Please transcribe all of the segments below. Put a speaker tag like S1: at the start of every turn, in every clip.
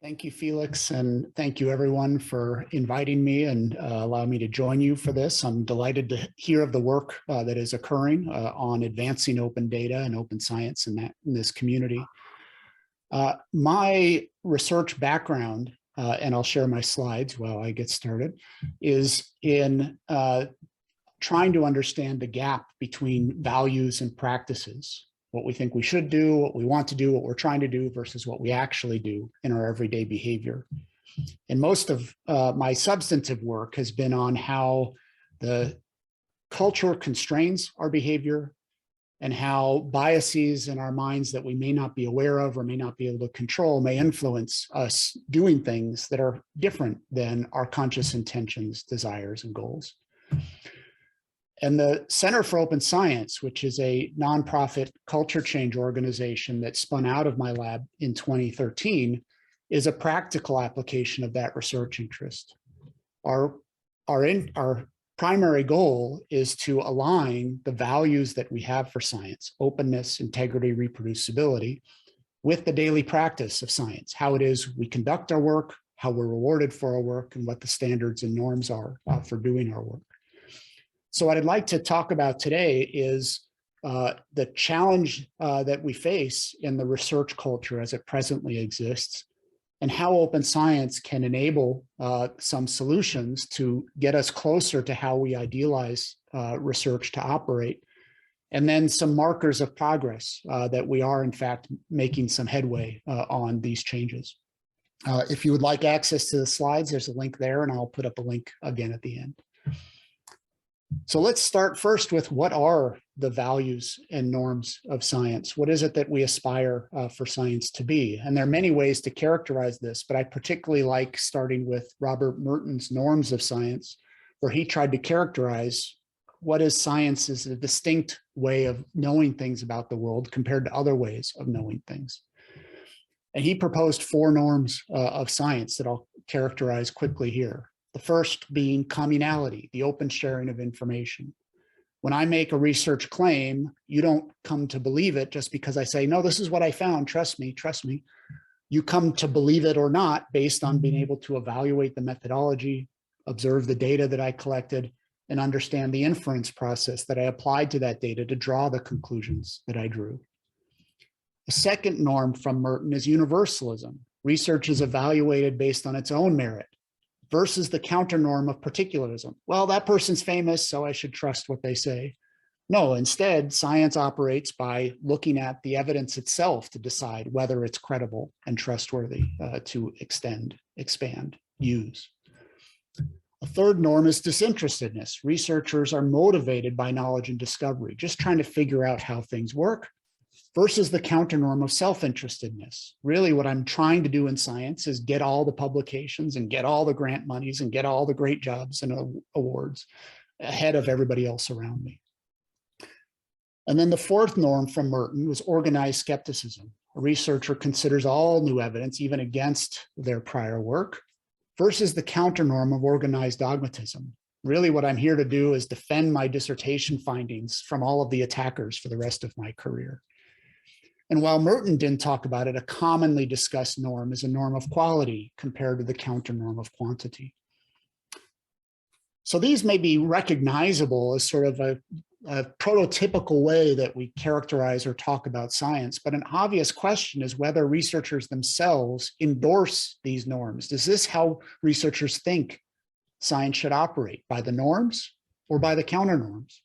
S1: Thank you, Felix, and thank you everyone for inviting me and allowing me to join you for this. I'm delighted to hear of the work that is occurring on advancing open data and open science in this community. My research background, and I'll share my slides while I get started, is in trying to understand the gap between values and practices. What we think we should do, what we want to do, what we're trying to do versus what we actually do in our everyday behavior. And most of my substantive work has been on how the culture constrains our behavior and how biases in our minds that we may not be aware of or may not be able to control may influence us doing things that are different than our conscious intentions, desires, and goals. And the Center for Open Science, which is a nonprofit culture change organization that spun out of my lab in 2013, is a practical application of that research interest. Our primary goal is to align the values that we have for science, openness, integrity, reproducibility, with the daily practice of science, how it is we conduct our work, how we're rewarded for our work, and what the standards and norms are for doing our work. So what I'd like to talk about today is the challenge that we face in the research culture as it presently exists, and how open science can enable some solutions to get us closer to how we idealize research to operate, and then some markers of progress that we are in fact making some headway on these changes. If you would like access to the slides, there's a link there, and I'll put up a link again at the end. So let's start first with what are the values and norms of science? What is it that we aspire for science to be? And there are many ways to characterize this, but I particularly like starting with Robert Merton's Norms of Science, where he tried to characterize what is science as a distinct way of knowing things about the world compared to other ways of knowing things. And he proposed 4 norms of science that I'll characterize quickly here. The first being communality, the open sharing of information. When I make a research claim, you don't come to believe it just because I say, no, this is what I found, trust me, trust me. You come to believe it or not based on being able to evaluate the methodology, observe the data that I collected, and understand the inference process that I applied to that data to draw the conclusions that I drew. The second norm from Merton is universalism. Research is evaluated based on its own merit, versus the counter norm of particularism. Well, that person's famous, so I should trust what they say. No, instead, science operates by looking at the evidence itself to decide whether it's credible and trustworthy to extend, expand, use. A third norm is disinterestedness. Researchers are motivated by knowledge and discovery, just trying to figure out how things work, versus the counter norm of self-interestedness. Really what I'm trying to do in science is get all the publications and get all the grant monies and get all the great jobs and awards ahead of everybody else around me. And then the fourth norm from Merton was organized skepticism. A researcher considers all new evidence, even against their prior work, versus the counter norm of organized dogmatism. Really what I'm here to do is defend my dissertation findings from all of the attackers for the rest of my career. And while Merton didn't talk about it, a commonly discussed norm is a norm of quality compared to the counter norm of quantity. So these may be recognizable as sort of a prototypical way that we characterize or talk about science, but an obvious question is whether researchers themselves endorse these norms. Is this how researchers think science should operate, by the norms or by the counter norms?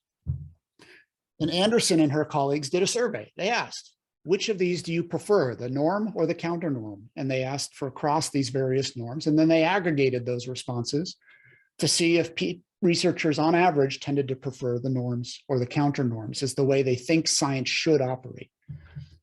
S1: And Anderson and her colleagues did a survey. They asked, which of these do you prefer, the norm or the counter norm? And they asked for across these various norms, and then they aggregated those responses to see if researchers on average tended to prefer the norms or the counter norms as the way they think science should operate.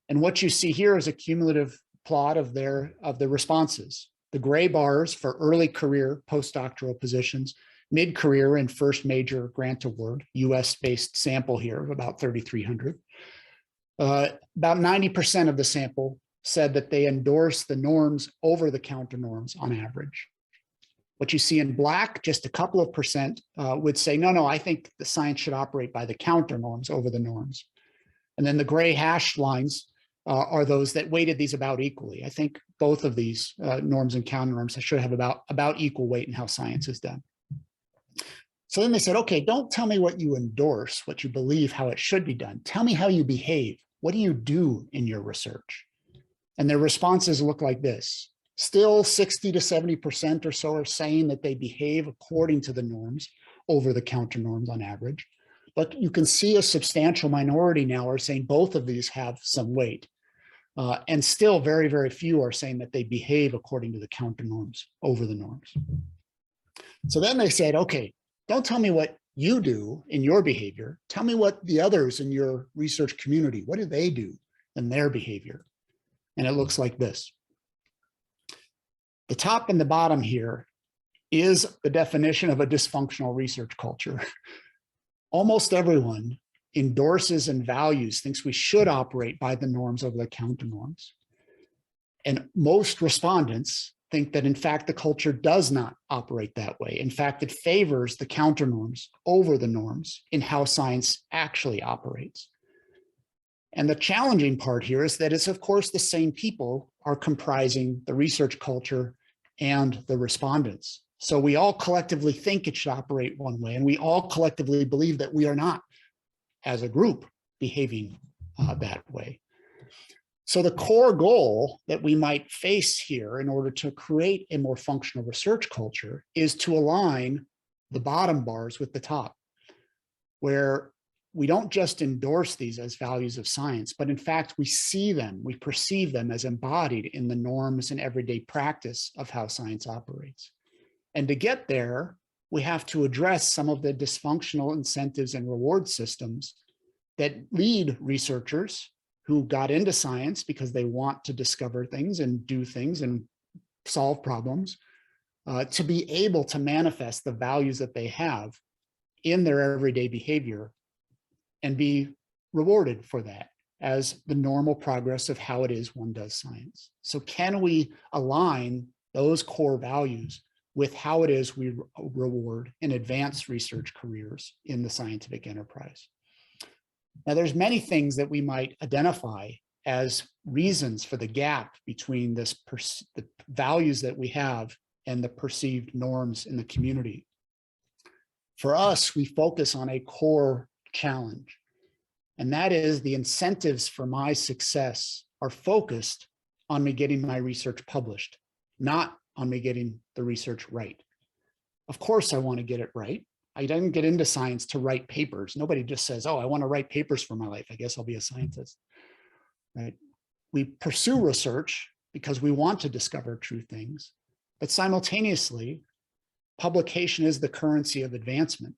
S1: And what you see here is a cumulative plot of the responses. The gray bars for early career postdoctoral positions, mid-career and first major grant award, US-based sample here of about 3,300. About 90% of the sample said that they endorse the norms over the counter norms on average. What you see in black, just a couple of percent would say, no, I think the science should operate by the counter norms over the norms. And then the gray hashed lines are those that weighted these about equally. I think both of these norms and counter norms should have about equal weight in how science is done. So then they said, okay, don't tell me what you endorse, what you believe, how it should be done. Tell me how you behave. What do you do in your research? And their responses look like this. Still 60 to 70% or so are saying that they behave according to the norms over the counter norms on average. But you can see a substantial minority now are saying both of these have some weight. And still very, very few are saying that they behave according to the counter norms over the norms. So then they said, okay, don't tell me what you do in your behavior. Tell me what the others in your research community, what do they do in their behavior? And it looks like this. The top and the bottom here is the definition of a dysfunctional research culture. Almost everyone endorses and values, thinks we should operate by the norms over the counter norms. And most respondents think that, in fact, the culture does not operate that way. In fact, it favors the counter norms over the norms in how science actually operates. And the challenging part here is that it's, of course, the same people are comprising the research culture and the respondents. So we all collectively think it should operate one way, and we all collectively believe that we are not, as a group, behaving that way. So the core goal that we might face here in order to create a more functional research culture is to align the bottom bars with the top, where we don't just endorse these as values of science, but in fact, we see them, we perceive them as embodied in the norms and everyday practice of how science operates. And to get there, we have to address some of the dysfunctional incentives and reward systems that lead researchers who got into science because they want to discover things and do things and solve problems, to be able to manifest the values that they have in their everyday behavior and be rewarded for that as the normal progress of how it is one does science. So can we align those core values with how it is we reward and advance research careers in the scientific enterprise? Now, there's many things that we might identify as reasons for the gap between the values that we have and the perceived norms in the community. For us, we focus on a core challenge, and that is the incentives for my success are focused on me getting my research published, not on me getting the research right. Of course, I want to get it right. I didn't get into science to write papers. Nobody just says, oh, I want to write papers for my life. I guess I'll be a scientist, right? We pursue research because we want to discover true things, but simultaneously, publication is the currency of advancement.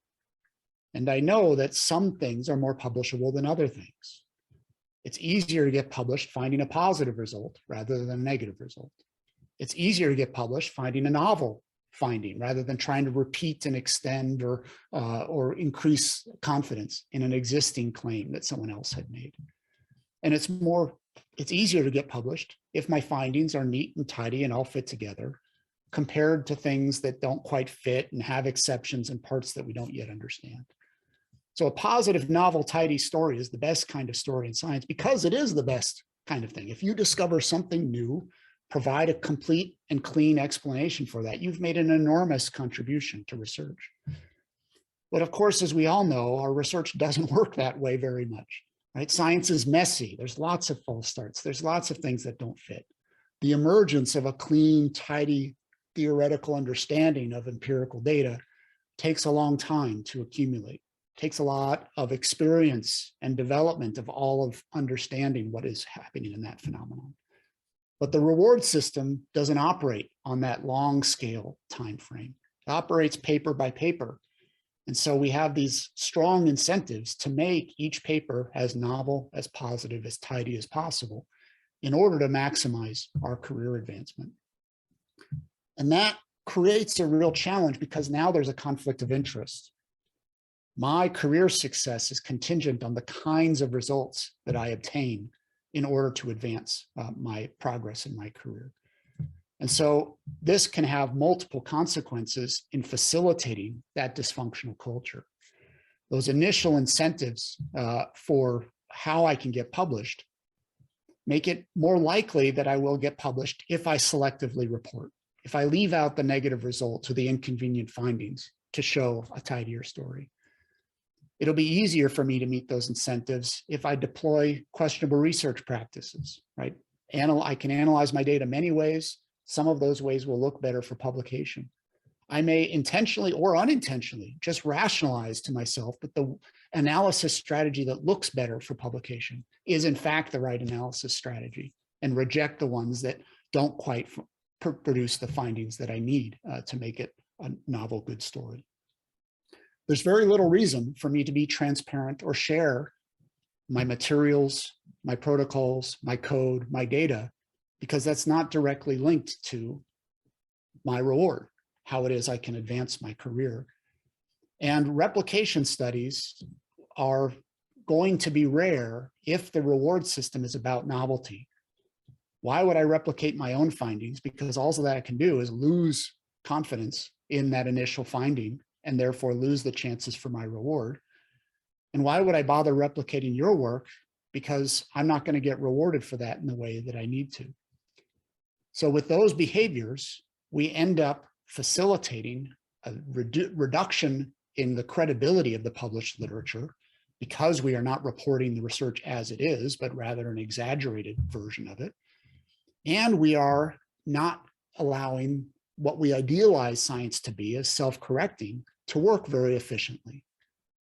S1: And I know that some things are more publishable than other things. It's easier to get published finding a positive result rather than a negative result. It's easier to get published finding a novel finding rather than trying to repeat and extend or increase confidence in an existing claim that someone else had made. And it's easier to get published if my findings are neat and tidy and all fit together, compared to things that don't quite fit and have exceptions and parts that we don't yet understand. So a positive, novel, tidy story is the best kind of story in science because it is the best kind of thing. If you discover something new, provide a complete and clean explanation for that, you've made an enormous contribution to research. But of course, as we all know, our research doesn't work that way very much, right? Science is messy. There's lots of false starts. There's lots of things that don't fit. The emergence of a clean, tidy, theoretical understanding of empirical data takes a long time to accumulate. It takes a lot of experience and development of all of understanding what is happening in that phenomenon. But the reward system doesn't operate on that long scale time frame. It operates paper by paper. And so we have these strong incentives to make each paper as novel, as positive, as tidy as possible in order to maximize our career advancement. And that creates a real challenge because now there's a conflict of interest. My career success is contingent on the kinds of results that I obtain in order to advance my progress in my career. And so this can have multiple consequences in facilitating that dysfunctional culture. Those initial incentives for how I can get published make it more likely that I will get published if I selectively report, if I leave out the negative results or the inconvenient findings to show a tidier story. It'll be easier for me to meet those incentives if I deploy questionable research practices, right? I can analyze my data many ways. Some of those ways will look better for publication. I may intentionally or unintentionally just rationalize to myself that the analysis strategy that looks better for publication is in fact the right analysis strategy, and reject the ones that don't quite produce the findings that I need to make it a novel, good story. There's very little reason for me to be transparent or share my materials, my protocols, my code, my data, because that's not directly linked to my reward, how it is I can advance my career. And replication studies are going to be rare if the reward system is about novelty. Why would I replicate my own findings? Because all that I can do is lose confidence in that initial finding and therefore lose the chances for my reward. And why would I bother replicating your work? Because I'm not going to get rewarded for that in the way that I need to. So with those behaviors, we end up facilitating a reduction in the credibility of the published literature, because we are not reporting the research as it is, but rather an exaggerated version of it. And we are not allowing what we idealize science to be as self-correcting to work very efficiently,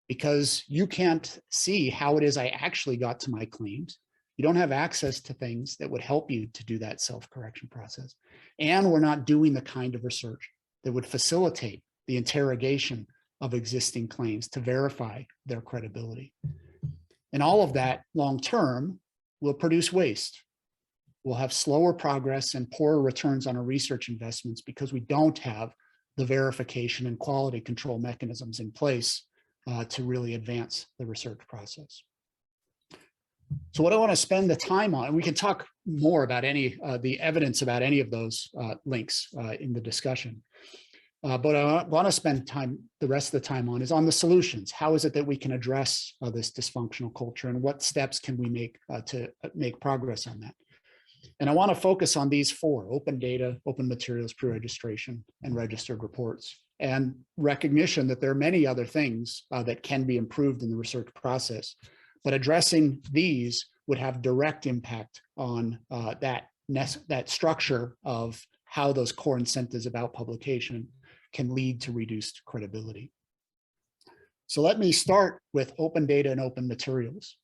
S1: because you can't see how it is I actually got to my claims. You don't have access to things that would help you to do that self-correction process. And we're not doing the kind of research that would facilitate the interrogation of existing claims to verify their credibility. And all of that long-term will produce waste. We'll have slower progress and poorer returns on our research investments because we don't have the verification and quality control mechanisms in place to really advance the research process. So what I want to spend the time on, and we can talk more about the evidence about any of those links in the discussion. But I want to spend the rest of the time on is on the solutions. How is it that we can address this dysfunctional culture, and what steps can we make to make progress on that? And I want to focus on these four: open data, open materials, pre-registration, and registered reports, and recognition that there are many other things that can be improved in the research process. But addressing these would have direct impact on that structure of how those core incentives about publication can lead to reduced credibility. So let me start with open data and open materials.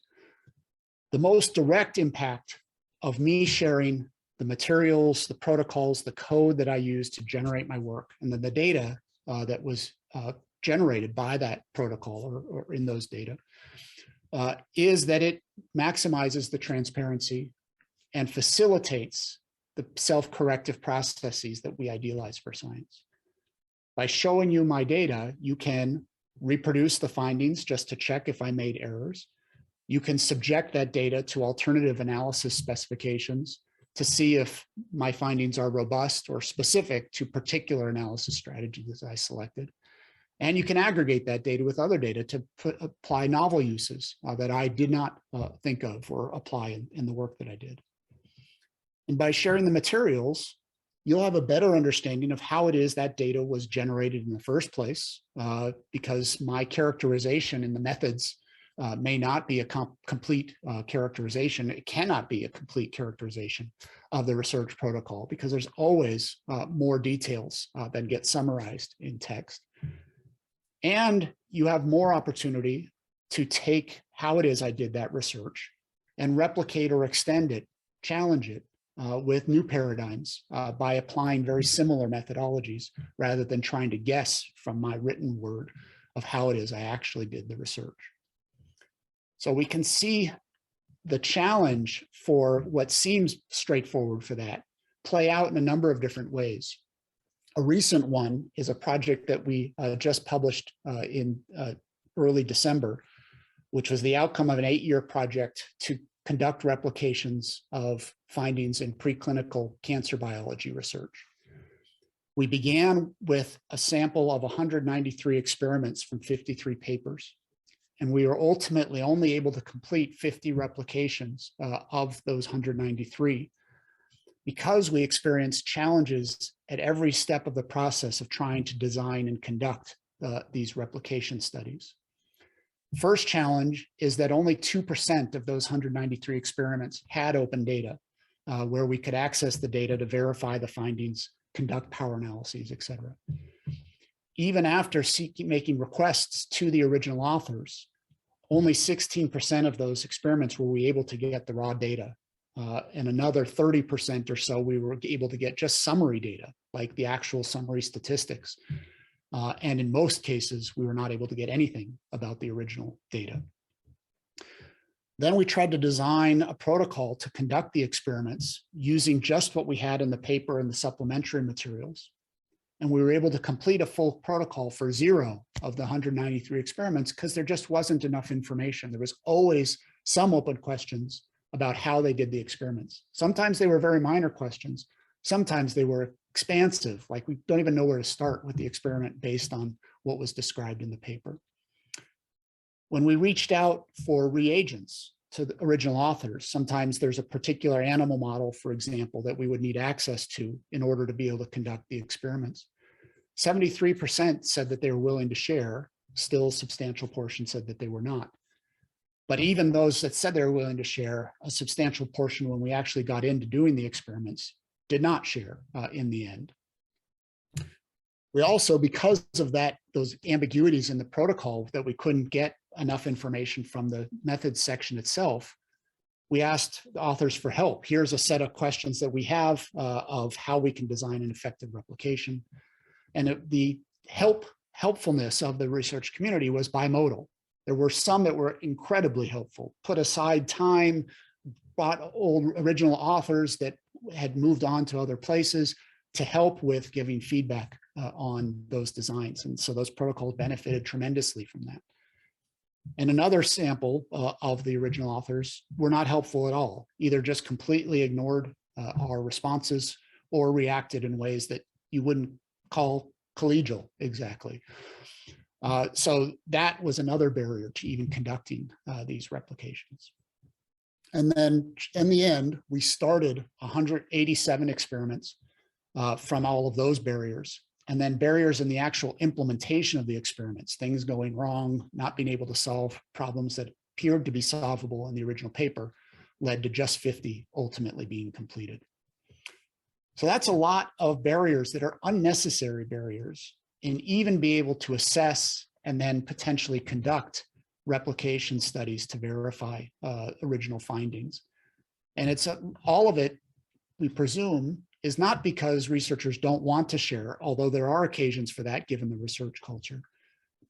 S1: The most direct impact of me sharing the materials, the protocols, the code that I use to generate my work, and then the data that was generated by that protocol or in those data, is that it maximizes the transparency and facilitates the self-corrective processes that we idealize for science. By showing you my data, you can reproduce the findings just to check if I made errors. You can subject that data to alternative analysis specifications to see if my findings are robust or specific to particular analysis strategies I selected. And you can aggregate that data with other data to apply novel uses that I did not think of or apply in the work that I did. And by sharing the materials, you'll have a better understanding of how it is that data was generated in the first place, because my characterization in the methods may not be a complete characterization. It cannot be a complete characterization of the research protocol, because there's always more details that get summarized in text. And you have more opportunity to take how it is I did that research and replicate or extend it, challenge it with new paradigms by applying very similar methodologies rather than trying to guess from my written word of how it is I actually did the research. So we can see the challenge for what seems straightforward for that play out in a number of different ways. A recent one is a project that we just published in early December, which was the outcome of an 8-year project to conduct replications of findings in preclinical cancer biology research. We began with a sample of 193 experiments from 53 papers. and we were ultimately only able to complete 50 replications of those 193 because we experienced challenges at every step of the process of trying to design and conduct these replication studies. First challenge is that only 2% of those 193 experiments had open data, where we could access the data to verify the findings, conduct power analyses, et cetera. Even after making requests to the original authors, only 16% of those experiments were we able to get the raw data. And another 30% or so, we were able to get just summary data, like the actual summary statistics. And in most cases, we were not able to get anything about the original data. Then we tried to design a protocol to conduct the experiments using just what we had in the paper and the supplementary materials. And we were able to complete a full protocol for 0 of the 193 experiments because there just wasn't enough information. There was always some open questions about how they did the experiments. Sometimes they were very minor questions. Sometimes they were expansive, like we don't even know where to start with the experiment based on what was described in the paper. When we reached out for reagents to the original authors, sometimes there's a particular animal model, for example, that we would need access to in order to be able to conduct the experiments. 73% said that they were willing to share. Still, a substantial portion said that they were not. But even those that said they were willing to share, a substantial portion when we actually got into doing the experiments did not share in the end. We also, because of that, those ambiguities in the protocol that we couldn't get enough information from the methods section itself, we asked the authors for help. Here's a set of questions that we have of how we can design an effective replication. And the helpfulness of the research community was bimodal. There were some that were incredibly helpful, put aside time, brought old original authors that had moved on to other places to help with giving feedback on those designs. And so those protocols benefited tremendously from that. And another sample of the original authors were not helpful at all, either just completely ignored our responses or reacted in ways that you wouldn't call collegial exactly. So that was another barrier to even conducting these replications. And then in the end, we started 187 experiments from all of those barriers. And then barriers in the actual implementation of the experiments, things going wrong, not being able to solve problems that appeared to be solvable in the original paper, led to just 50 ultimately being completed. So that's a lot of barriers that are unnecessary barriers, and even be able to assess and then potentially conduct replication studies to verify original findings. And it's all of it, we presume, is not because researchers don't want to share, although there are occasions for that given the research culture,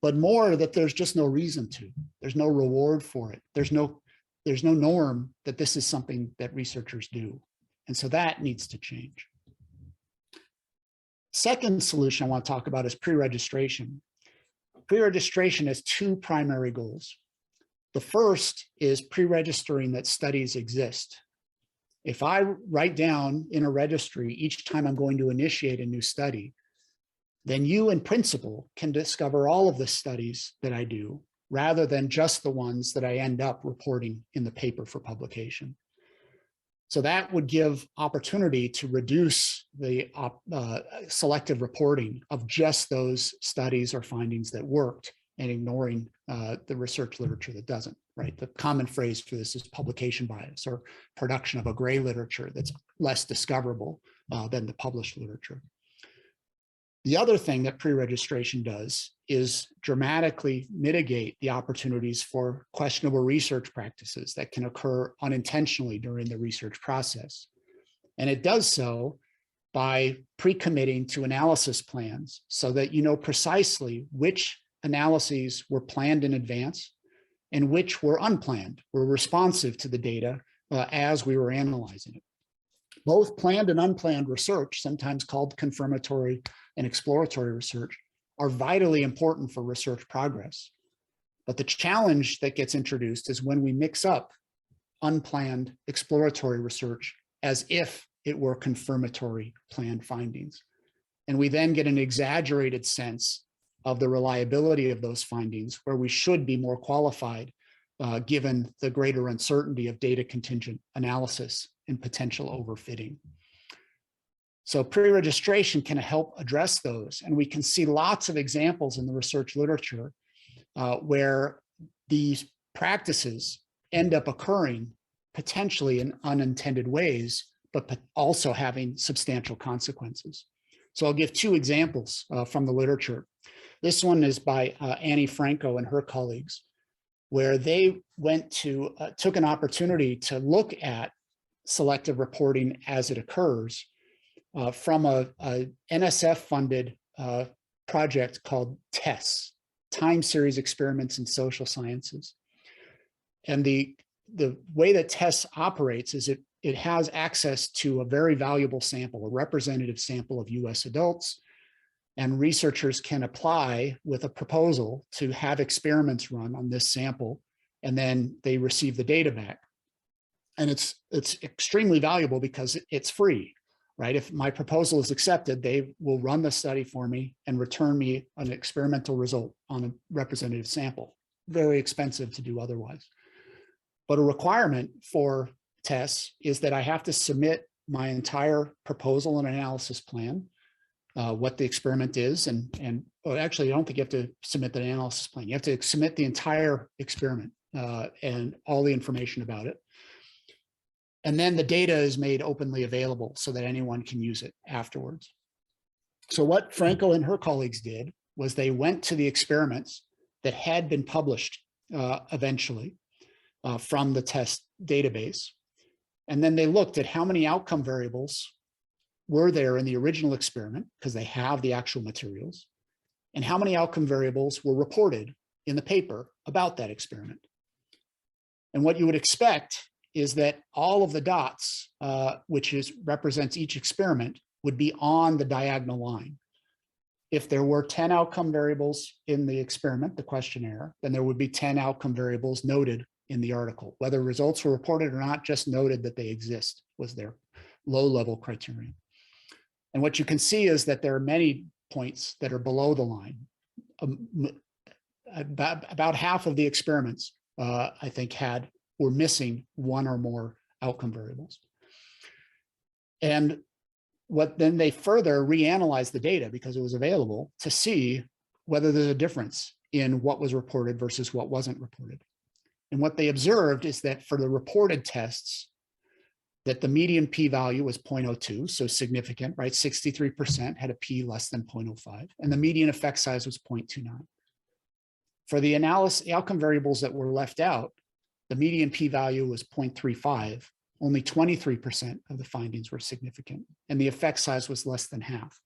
S1: but more that there's just no reason to. There's no reward for it. There's no norm that this is something that researchers do. And so that needs to change. Second solution I want to talk about is pre-registration. Pre-registration has 2 primary goals. The first is pre-registering that studies exist. If I write down in a registry each time I'm going to initiate a new study, then you in principle can discover all of the studies that I do rather than just the ones that I end up reporting in the paper for publication. So that would give opportunity to reduce the selective reporting of just those studies or findings that worked and ignoring the research literature that doesn't, right? The common phrase for this is publication bias or production of a gray literature that's less discoverable than the published literature. The other thing that pre-registration does is dramatically mitigate the opportunities for questionable research practices that can occur unintentionally during the research process. And it does so by pre-committing to analysis plans so that you know precisely which analyses were planned in advance and which were unplanned, were responsive to the data as we were analyzing it. Both planned and unplanned research, sometimes called confirmatory and exploratory research, are vitally important for research progress. But the challenge that gets introduced is when we mix up unplanned exploratory research as if it were confirmatory planned findings. And we then get an exaggerated sense of the reliability of those findings, where we should be more qualified given the greater uncertainty of data contingent analysis and potential overfitting. So pre-registration can help address those. And we can see lots of examples in the research literature where these practices end up occurring potentially in unintended ways, but also having substantial consequences. So I'll give two examples from the literature. This one is by Annie Franco and her colleagues, where they went to, took an opportunity to look at selective reporting as it occurs from a NSF-funded project called TESS, Time Series Experiments in Social Sciences. And the way that TESS operates is it has access to a very valuable sample, a representative sample of US adults, and researchers can apply with a proposal to have experiments run on this sample, and then they receive the data back. And it's extremely valuable because it's free, right? If my proposal is accepted, they will run the study for me and return me an experimental result on a representative sample. Very expensive to do otherwise. But a requirement for TESS is that I have to submit my entire proposal and analysis plan, what the experiment is, and well, actually, I don't think you have to submit the analysis plan. You have to submit the entire experiment and all the information about it. And then the data is made openly available so that anyone can use it afterwards. So what Franco and her colleagues did was they went to the experiments that had been published eventually from the TESS database. And then they looked at how many outcome variables were there in the original experiment, because they have the actual materials, and how many outcome variables were reported in the paper about that experiment. And what you would expect is that all of the dots, which represents each experiment, would be on the diagonal line. If there were 10 outcome variables in the experiment, the questionnaire, then there would be 10 outcome variables noted in the article. Whether results were reported or not, just noted that they exist was their low-level criterion. And what you can see is that there are many points that are below the line. About half of the experiments, I think, were missing one or more outcome variables. And then they further reanalyzed the data because it was available to see whether there's a difference in what was reported versus what wasn't reported. And what they observed is that for the reported tests, that the median p-value was 0.02, so significant, right? 63% had a p less than 0.05, and the median effect size was 0.29. For the outcome variables that were left out, the median p-value was 0.35. Only 23% of the findings were significant, and the effect size was less than half.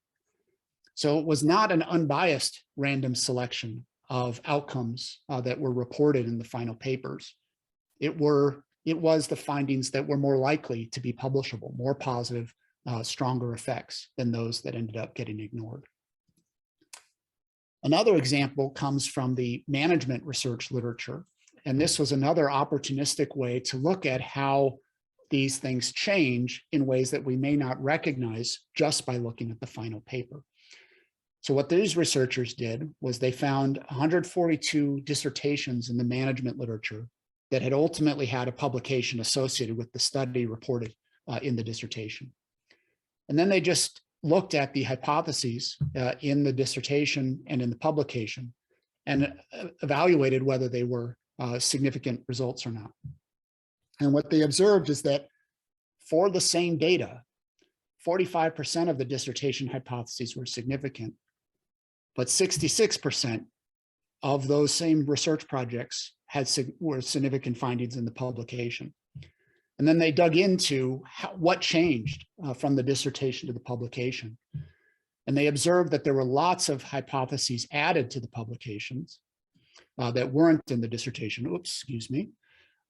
S1: So it was not an unbiased random selection of outcomes that were reported in the final papers. It was the findings that were more likely to be publishable, more positive, stronger effects than those that ended up getting ignored. Another example comes from the management research literature. And this was another opportunistic way to look at how these things change in ways that we may not recognize just by looking at the final paper. So what these researchers did was they found 142 dissertations in the management literature that had ultimately had a publication associated with the study reported in the dissertation. And then they just looked at the hypotheses in the dissertation and in the publication and evaluated whether they were significant results or not. And what they observed is that for the same data, 45% of the dissertation hypotheses were significant, but 66% of those same research projects were significant findings in the publication. And then they dug into what changed from the dissertation to the publication. And they observed that there were lots of hypotheses added to the publications that weren't in the dissertation. Oops, excuse me.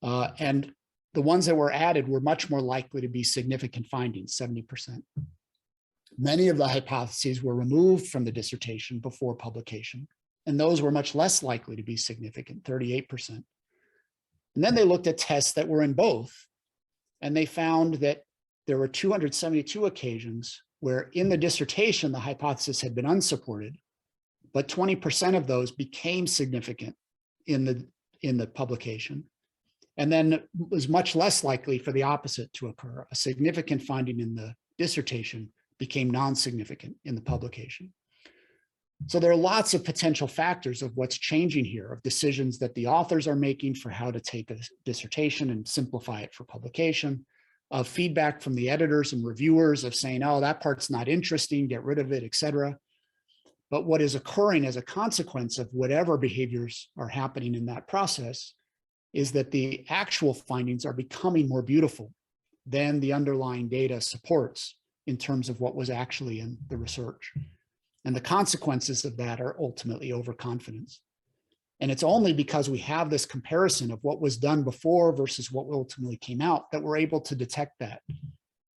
S1: And the ones that were added were much more likely to be significant findings, 70%. Many of the hypotheses were removed from the dissertation before publication, and those were much less likely to be significant, 38%. And then they looked at tests that were in both, and they found that there were 272 occasions where in the dissertation, the hypothesis had been unsupported, but 20% of those became significant in the publication. And then it was much less likely for the opposite to occur. A significant finding in the dissertation became non-significant in the publication. So there are lots of potential factors of what's changing here, of decisions that the authors are making for how to take a dissertation and simplify it for publication, of feedback from the editors and reviewers of saying, oh, that part's not interesting, get rid of it, etc. But what is occurring as a consequence of whatever behaviors are happening in that process is that the actual findings are becoming more beautiful than the underlying data supports in terms of what was actually in the research. And the consequences of that are ultimately overconfidence. And it's only because we have this comparison of what was done before versus what ultimately came out that we're able to detect that.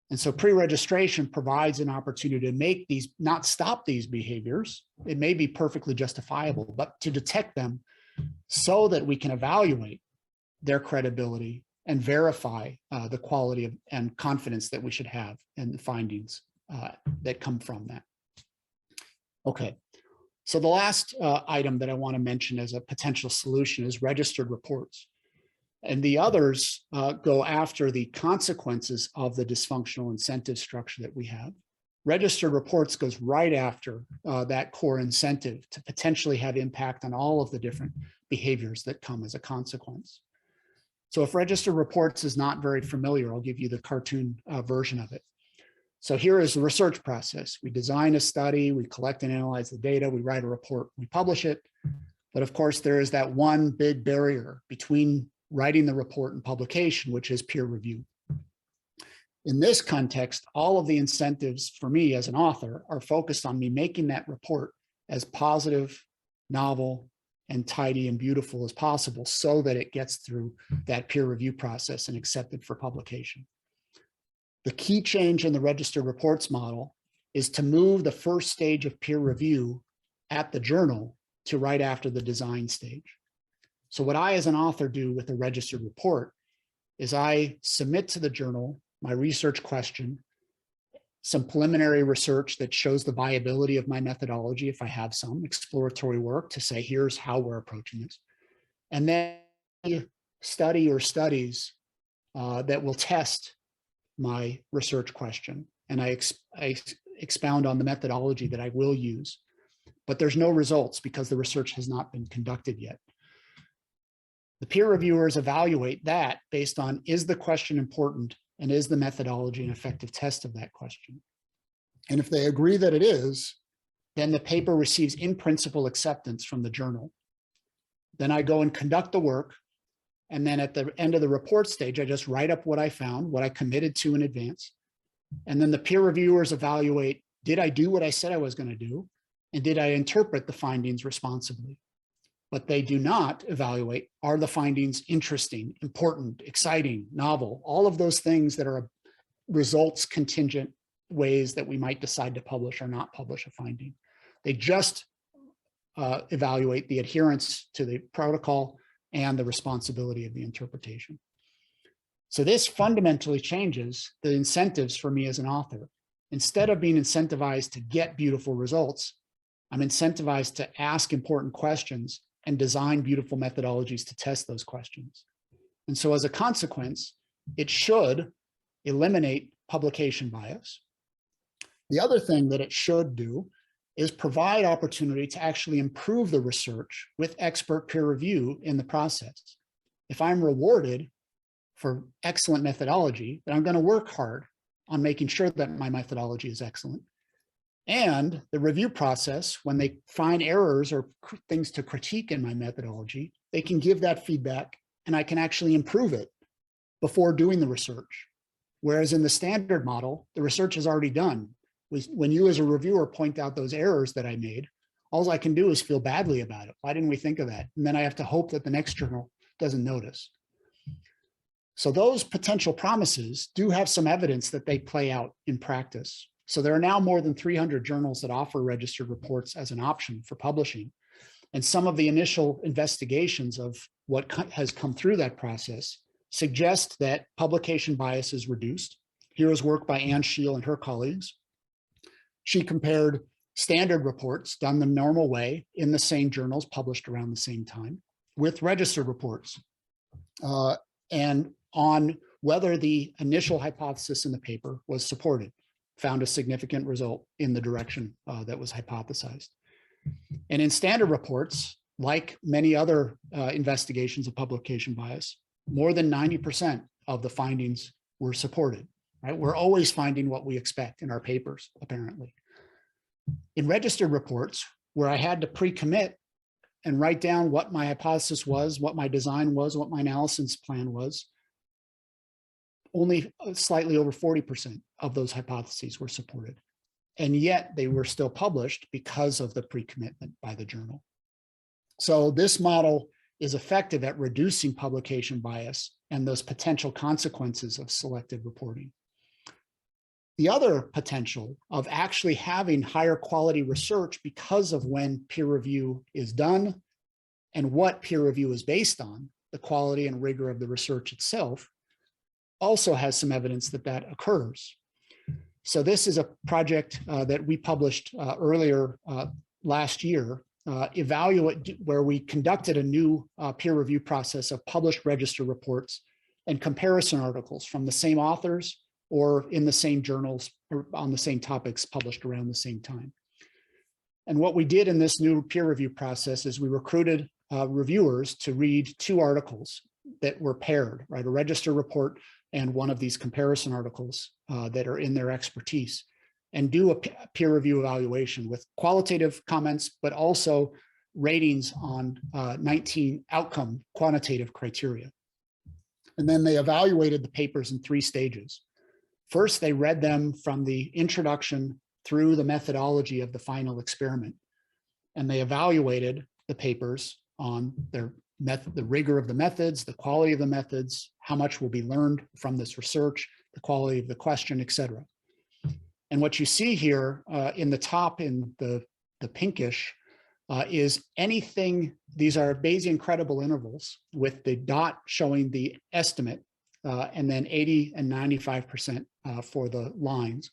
S1: And so pre-registration provides an opportunity to make these, not stop these behaviors. It may be perfectly justifiable, but to detect them so that we can evaluate their credibility and verify the quality of, and confidence that we should have in the findings that come from that. Okay, so the last item that I want to mention as a potential solution is registered reports. And the others go after the consequences of the dysfunctional incentive structure that we have. Registered reports goes right after that core incentive to potentially have impact on all of the different behaviors that come as a consequence. So if registered reports is not very familiar, I'll give you the cartoon version of it. So here is the research process. We design a study, we collect and analyze the data, we write a report, we publish it. But of course, there is that one big barrier between writing the report and publication, which is peer review. In this context, all of the incentives for me as an author are focused on me making that report as positive, novel, and tidy and beautiful as possible so that it gets through that peer review process and accepted for publication. The key change in the registered reports model is to move the first stage of peer review at the journal to right after the design stage. So what I as an author do with a registered report is I submit to the journal my research question, some preliminary research that shows the viability of my methodology, if I have some exploratory work to say, here's how we're approaching this. And then study or studies that will test my research question. And I expound on the methodology that I will use, but there's no results because the research has not been conducted yet. The peer reviewers evaluate that based on, is the question important and is the methodology an effective test of that question? And if they agree that it is, then the paper receives in principle acceptance from the journal. Then I go and conduct the work. And then at the end of the report stage, I just write up what I found, what I committed to in advance. And then the peer reviewers evaluate, did I do what I said I was going to do? And did I interpret the findings responsibly? But they do not evaluate, are the findings interesting, important, exciting, novel, all of those things that are results contingent ways that we might decide to publish or not publish a finding. They just evaluate the adherence to the protocol and the responsibility of the interpretation. So this fundamentally changes the incentives for me as an author. Instead of being incentivized to get beautiful results, I'm incentivized to ask important questions and design beautiful methodologies to test those questions. And so as a consequence, it should eliminate publication bias. The other thing that it should do is provide opportunity to actually improve the research with expert peer review in the process. If I'm rewarded for excellent methodology, then I'm going to work hard on making sure that my methodology is excellent. And the review process, when they find errors or things to critique in my methodology, they can give that feedback and I can actually improve it before doing the research. Whereas in the standard model, the research is already done. When you as a reviewer point out those errors that I made, all I can do is feel badly about it. Why didn't we think of that? And then I have to hope that the next journal doesn't notice. So those potential promises do have some evidence that they play out in practice. So there are now more than 300 journals that offer registered reports as an option for publishing. And some of the initial investigations of what has come through that process suggest that publication bias is reduced. Here is work by Anne Scheel and her colleagues. She compared standard reports done the normal way in the same journals published around the same time, with registered reports, and on whether the initial hypothesis in the paper was supported, found a significant result in the direction that was hypothesized. And in standard reports, like many other investigations of publication bias, more than 90% of the findings were supported, right? We're always finding what we expect in our papers, apparently. In registered reports, where I had to pre-commit and write down what my hypothesis was, what my design was, what my analysis plan was, only slightly over 40% of those hypotheses were supported. And yet they were still published because of the pre-commitment by the journal. So this model is effective at reducing publication bias and those potential consequences of selective reporting. The other potential of actually having higher quality research because of when peer review is done and what peer review is based on, the quality and rigor of the research itself, also has some evidence that that occurs. So this is a project that we published earlier last year, where we conducted a new peer review process of published register reports and comparison articles from the same authors or in the same journals or on the same topics published around the same time. And what we did in this new peer review process is we recruited reviewers to read two articles that were paired, right? A register report and one of these comparison articles that are in their expertise, and do a peer review evaluation with qualitative comments, but also ratings on 19 outcome quantitative criteria. And then they evaluated the papers in 3 stages. First, they read them from the introduction through the methodology of the final experiment. And they evaluated the papers on their method, the rigor of the methods, the quality of the methods, how much will be learned from this research, the quality of the question, et cetera. And what you see here in the top in the pinkish is anything, these are Bayesian credible intervals with the dot showing the estimate, and then 80 and 95% for the lines,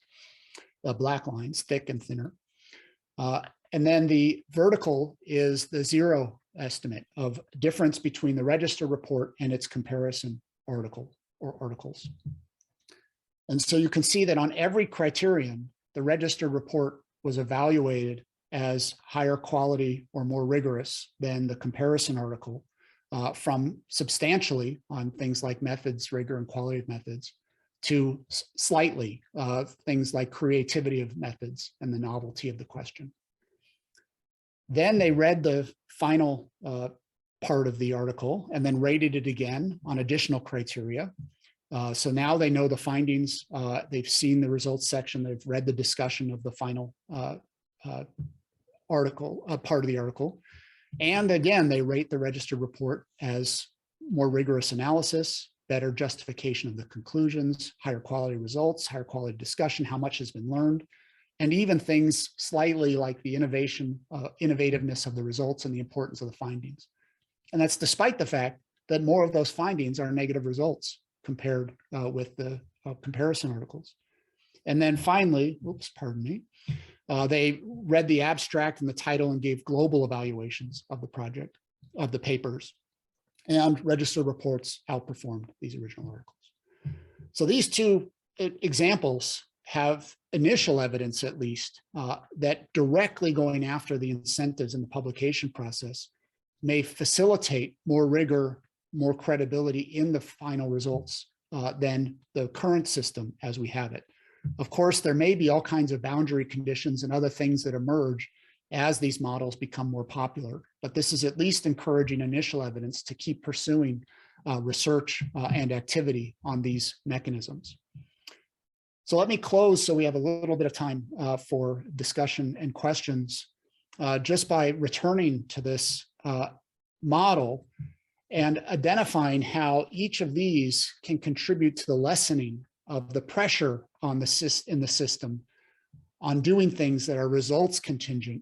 S1: the black lines, thick and thinner. And then the vertical is the 0 estimate of difference between the register report and its comparison article or articles. And so you can see that on every criterion, the register report was evaluated as higher quality or more rigorous than the comparison article, from substantially on things like methods, rigor, and quality of methods, to slightly things like creativity of methods and the novelty of the question. Then they read the final part of the article and then rated it again on additional criteria. So now they know the findings, they've seen the results section, they've read the discussion of the final article, part of the article. And again, they rate the registered report as more rigorous analysis, better justification of the conclusions, higher quality results, higher quality discussion, how much has been learned, and even things slightly like the innovativeness of the results and the importance of the findings. And that's despite the fact that more of those findings are negative results compared with the comparison articles. And then finally, oops, pardon me, they read the abstract and the title and gave global evaluations of the project, of the papers, and register reports outperformed these original articles. So these two examples have initial evidence, at least, that directly going after the incentives in the publication process may facilitate more rigor, more credibility in the final results than the current system as we have it. Of course, there may be all kinds of boundary conditions and other things that emerge as these models become more popular, but this is at least encouraging initial evidence to keep pursuing research and activity on these mechanisms. So let me close so we have a little bit of time for discussion and questions, just by returning to this model and identifying how each of these can contribute to the lessening of the pressure on in the system on doing things that are results contingent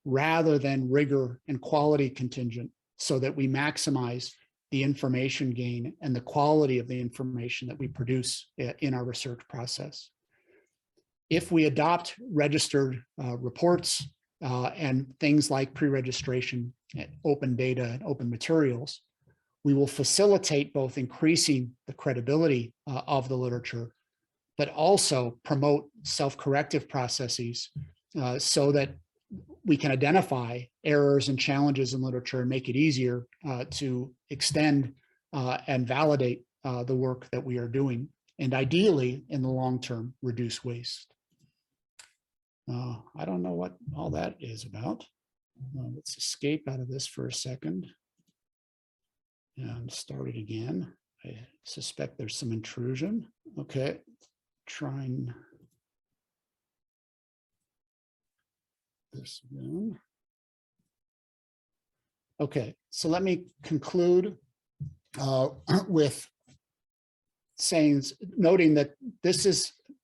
S1: rather than rigor and quality contingent, so that we maximize the information gain and the quality of the information that we produce in our research process. If we adopt registered reports and things like pre-registration, open data, and open materials, we will facilitate both increasing the credibility of the literature, but also promote self-corrective processes so that we can identify errors and challenges in literature and make it easier to extend and validate the work that we are doing, and ideally, in the long term, reduce waste. I don't know what all that is about. Let's escape out of this for a second and start it again. I suspect there's some intrusion. Okay, trying this again. Okay, so let me conclude with noting that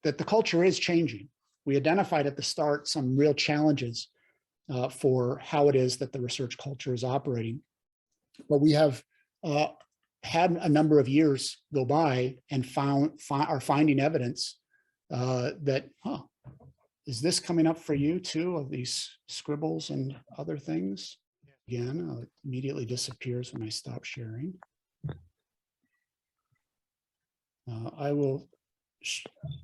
S1: the culture is changing. We identified at the start some real challenges for how it is that the research culture is operating, but we have had a number of years go by and are finding evidence that, is this coming up for you too, of these scribbles and other things? Again, it immediately disappears when I stop sharing.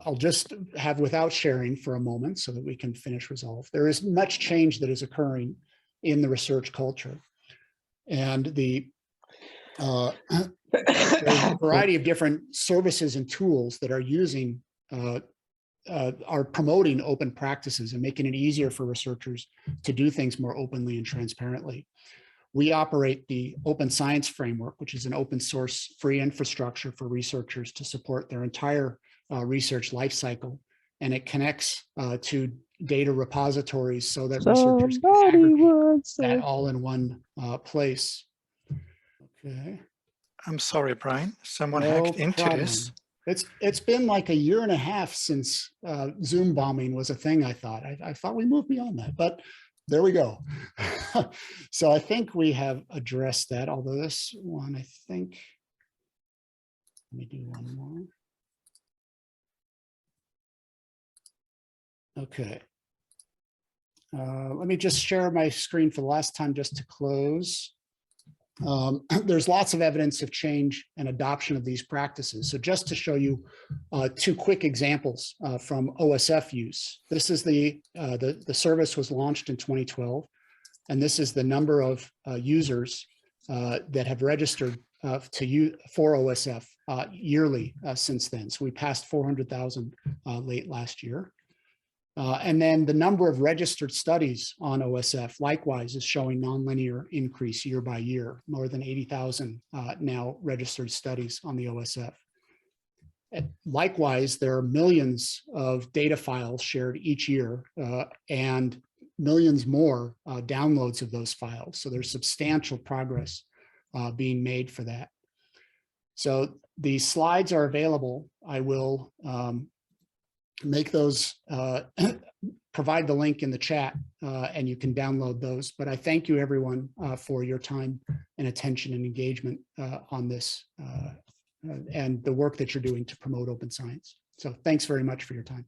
S1: I'll just have without sharing for a moment so that we can finish resolve. There is much change that is occurring in the research culture, and there's a variety of different services and tools that are promoting open practices and making it easier for researchers to do things more openly and transparently. We operate the Open Science Framework, which is an open source free infrastructure for researchers to support their entire research lifecycle, and it connects to data repositories so that researchers can aggregate that all in one place. Okay.
S2: I'm sorry, Brian. Someone hacked into this.
S1: It's been like a year and a half since Zoom bombing was a thing. I thought we moved beyond that, but there we go. So I think we have addressed that, although this one, I think, let me do one more. Okay. Let me just share my screen for the last time just to close. There's lots of evidence of change and adoption of these practices. So just to show you two quick examples from OSF use. This is the service was launched in 2012, and this is the number of users that have registered for OSF yearly since then. So we passed 400,000 late last year. And then the number of registered studies on OSF likewise is showing nonlinear increase year by year, more than 80,000 now registered studies on the OSF. And likewise, there are millions of data files shared each year and millions more downloads of those files. So there's substantial progress being made for that. So the slides are available. I will make those, provide the link in the chat and you can download those. But I thank you everyone for your time and attention and engagement on this and the work that you're doing to promote open science. So thanks very much for your time.